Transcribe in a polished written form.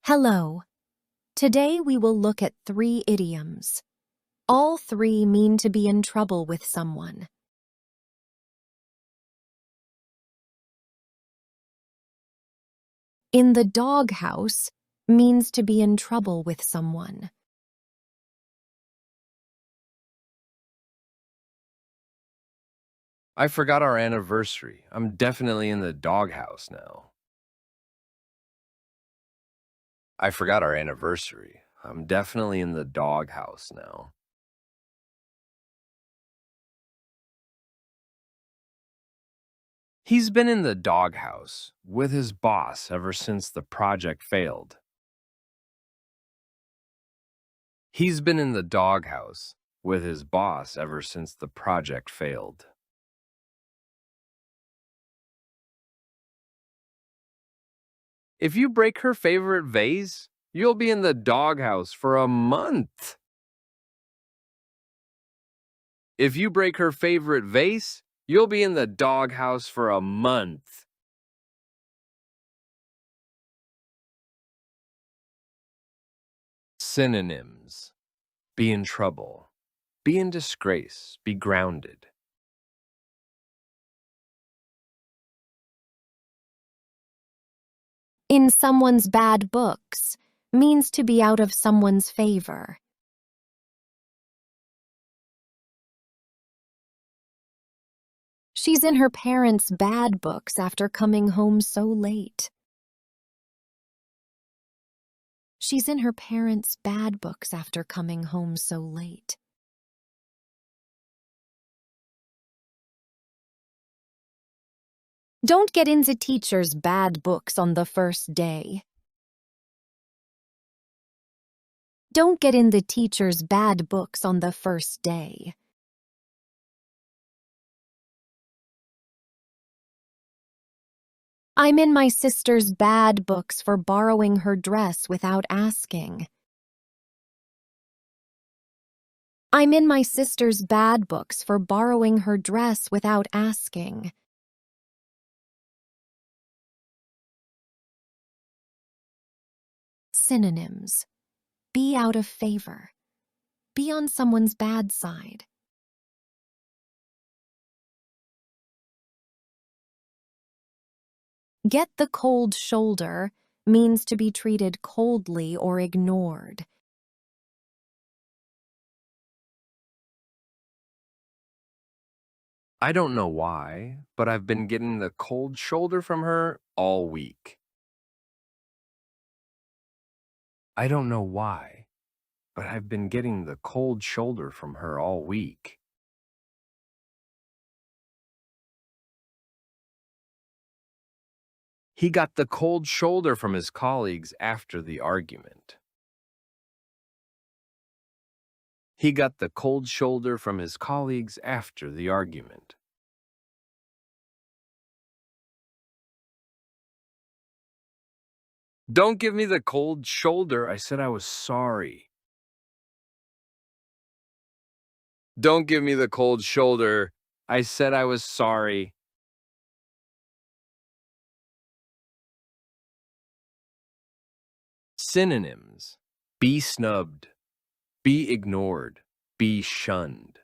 Hello. Today we will look at 3 idioms. All 3 mean to be in trouble with someone. In the doghouse means to be in trouble with someone. I forgot our anniversary. I'm definitely in the doghouse now. I forgot our anniversary. I'm definitely in the doghouse now. He's been in the doghouse with his boss ever since the project failed. He's been in the doghouse with his boss ever since the project failed. If you break her favorite vase, you'll be in the doghouse for a month. If you break her favorite vase, you'll be in the doghouse for a month. Synonyms: be in trouble, be in disgrace, be grounded. In someone's bad books means to be out of someone's favor. She's in her parents' bad books after coming home so late. She's in her parents' bad books after coming home so late. Don't get in the teacher's bad books on the first day. Don't get in the teacher's bad books on the first day. I'm in my sister's bad books for borrowing her dress without asking. I'm in my sister's bad books for borrowing her dress without asking. Synonyms: be out of favor. Be on someone's bad side. Get the cold shoulder means to be treated coldly or ignored. I don't know why, but I've been getting the cold shoulder from her all week. I don't know why, but I've been getting the cold shoulder from her all week. He got the cold shoulder from his colleagues after the argument. He got the cold shoulder from his colleagues after the argument. Don't give me the cold shoulder. I said I was sorry. Don't give me the cold shoulder. I said I was sorry. Synonyms: be snubbed, be ignored, be shunned.